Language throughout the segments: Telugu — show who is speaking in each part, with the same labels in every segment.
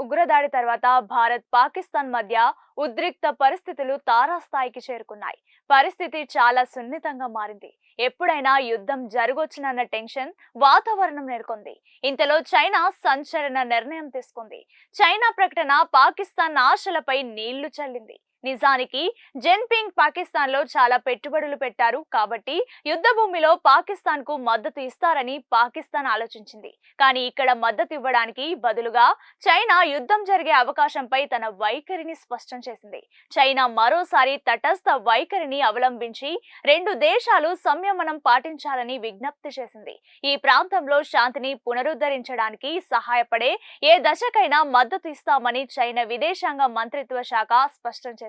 Speaker 1: ఉగ్రదాడి తర్వాత భారత్ పాకిస్తాన్ మధ్య ఉద్రిక్త పరిస్థితులు తారాస్థాయికి చేరుకున్నాయి. పరిస్థితి చాలా సున్నితంగా మారింది. ఎప్పుడైనా యుద్ధం జరగొచ్చునన్న టెన్షన్ వాతావరణం నెలకొంది. ఇంతలో చైనా సంచలన నిర్ణయం తీసుకుంది. చైనా ప్రకటన పాకిస్తాన్ ఆశలపై నీళ్లు చల్లింది. నిజానికి జిన్పింగ్ పాకిస్తాన్ లో చాలా పెట్టుబడులు పెట్టారు కాబట్టి యుద్ధ భూమిలో పాకిస్తాన్ కు మద్దతు ఇస్తారని పాకిస్తాన్ ఆలోచించింది. కానీ ఇక్కడ మద్దతు ఇవ్వడానికి బదులుగా చైనా యుద్ధం జరిగే అవకాశంపై తన వైఖరిని స్పష్టం చేసింది. చైనా మరోసారి తటస్థ వైఖరిని అవలంబించి రెండు దేశాలు సంయమనం పాటించాలని విజ్ఞప్తి చేసింది. ఈ ప్రాంతంలో శాంతిని పునరుద్ధరించడానికి సహాయపడే ఏ దశకైనా మద్దతు ఇస్తామని చైనా విదేశాంగ మంత్రిత్వ శాఖ స్పష్టం చేసింది.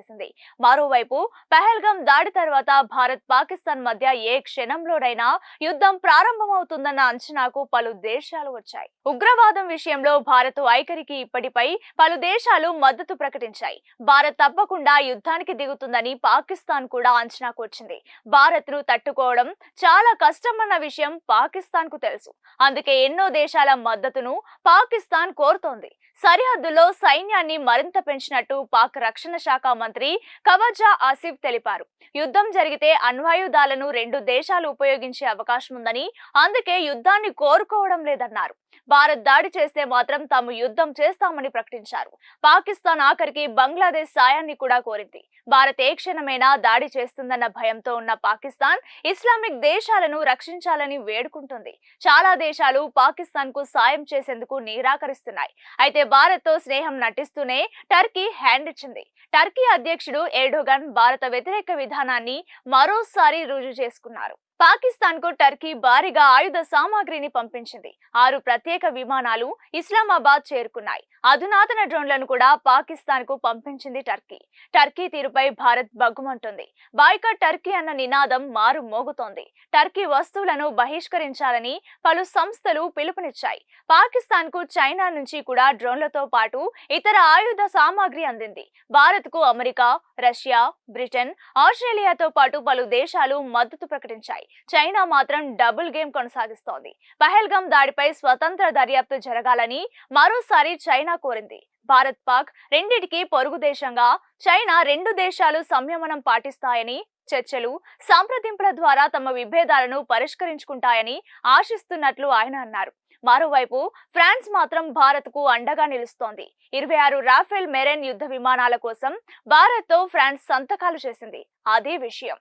Speaker 1: మరోవైపు పహల్గామ్ దాడి తర్వాత భారత్ పాకిస్తాన్ మధ్య ఏ క్షణంలోనైనా యుద్ధం ప్రారంభమవుతుందన్న అంచనాకు పలు దేశాలు వచ్చాయి. ఉగ్రవాదం విషయంలో భారత్ వైఖరికి ఇప్పటిపై పలు దేశాలు మద్దతు ప్రకటించాయి. భారత్ తప్పకుండా యుద్ధానికి దిగుతుందని పాకిస్తాన్ కూడా అంచనాకు వచ్చింది. భారత్ ను తట్టుకోవడం చాలా కష్టమన్న విషయం పాకిస్తాన్ కు తెలుసు. అందుకే ఎన్నో దేశాల మద్దతును పాకిస్తాన్ కోరుతోంది. సరిహద్దులో సైన్యాన్ని మరింత పెంచినట్టు పాక్ రక్షణ శాఖ మంత్రి ఖవాజా ఆసిఫ్ తెలిపారు. యుద్ధం జరిగితే అణ్వాయుధాలను రెండు దేశాలు ఉపయోగించే అవకాశం ఉందని, అందుకే యుద్ధాన్ని కోరుకోవడం లేదన్నారు. భారత్ దాడి చేస్తే మాత్రం తాము యుద్ధం చేస్తామని ప్రకటించారు. పాకిస్తాన్ ఆఖరికి బంగ్లాదేశ్ సాయాన్ని కూడా కోరింది. భారత్ ఏ క్షణమైనా దాడి చేస్తుందన్న భయంతో ఉన్న పాకిస్తాన్ ఇస్లామిక్ దేశాలను రక్షించాలని వేడుకుంటుంది. చాలా దేశాలు పాకిస్తాన్ కు సాయం చేసేందుకు నిరాకరిస్తున్నాయి. అయితే భారత్ తో స్నేహం నటిస్తూనే టర్కీ హ్యాండ్ ఇచ్చింది. టర్కీ అధ్యక్షుడు ఎర్డోగన్ భారత వ్యతిరేక విధానాన్ని మరోసారి రుజువు చేసుకున్నారు. పాకిస్తాన్ కు టర్కీ భారీగా ఆయుధ సామాగ్రిని పంపించింది. 6 ప్రత్యేక విమానాలు ఇస్లామాబాద్ చేరుకున్నాయి. అధునాతన డ్రోన్లను కూడా పాకిస్తాన్ కు పంపించింది టర్కీ. టర్కీ తీరుపై భారత్ బగ్గుమంటుంది. బాయ్కాట్ టర్కీ అన్న నినాదం మారు మోగుతోంది. టర్కీ వస్తువులను బహిష్కరించాలని పలు సంస్థలు పిలుపునిచ్చాయి. పాకిస్తాన్ కు చైనా నుంచి కూడా డ్రోన్లతో పాటు ఇతర ఆయుధ సామాగ్రి అందింది. భారత్ కు అమెరికా, రష్యా, బ్రిటన్, ఆస్ట్రేలియాతో పాటు పలు దేశాలు మద్దతు ప్రకటించాయి. చైనా మాత్రం డబుల్ గేమ్ కొనసాగిస్తోంది. పహల్గామ్ దాడిపై స్వతంత్ర దర్యాప్తు జరగాలని మరోసారి చైనా కోరింది. భారత్ పాక్ రెండిటికి పొరుగు దేశంగా చైనా రెండు దేశాలు సంయమనం పాటిస్తాయని, చర్చలు సంప్రదింపుల ద్వారా తమ విభేదాలను పరిష్కరించుకుంటాయని ఆశిస్తున్నట్లు ఆయన అన్నారు. మరోవైపు ఫ్రాన్స్ మాత్రం భారత్ కు అండగా నిలుస్తోంది. 26 రాఫెల్ మెరైన్ యుద్ధ విమానాల కోసం భారత్ తో ఫ్రాన్స్ సంతకాలు చేసింది. అదే విషయం.